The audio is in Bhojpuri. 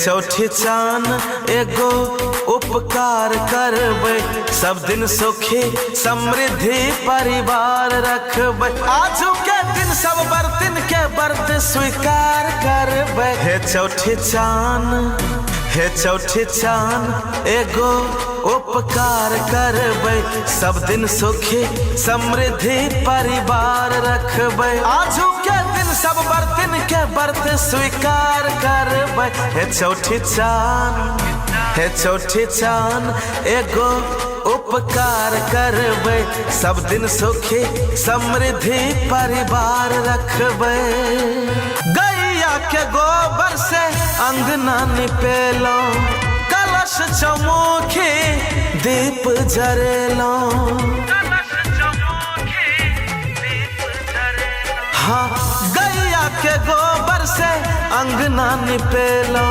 चौठी चान एगो उपकार करबै, सब दिन सुखी समृद्धि परिवार रखबै। आजू के दिन सब बर्तन के व्रत स्वीकार करबै। हे चौठी चान एगो उपकार करबै, सब दिन सुखी समृद्धि परिवार रखबै। आजू के दिन सब बर्तन के व्रत स्वीकार करबै। हे चौठी चान एगो उपकार करबै, सब दिन सुखी समृद्धि परिवार रखबै। गैया के गोबर से अंगना निपेलो, कलश चौमुखी दीप जरेलो। हाँ, गैया के गोबर से अंगना निपेलो।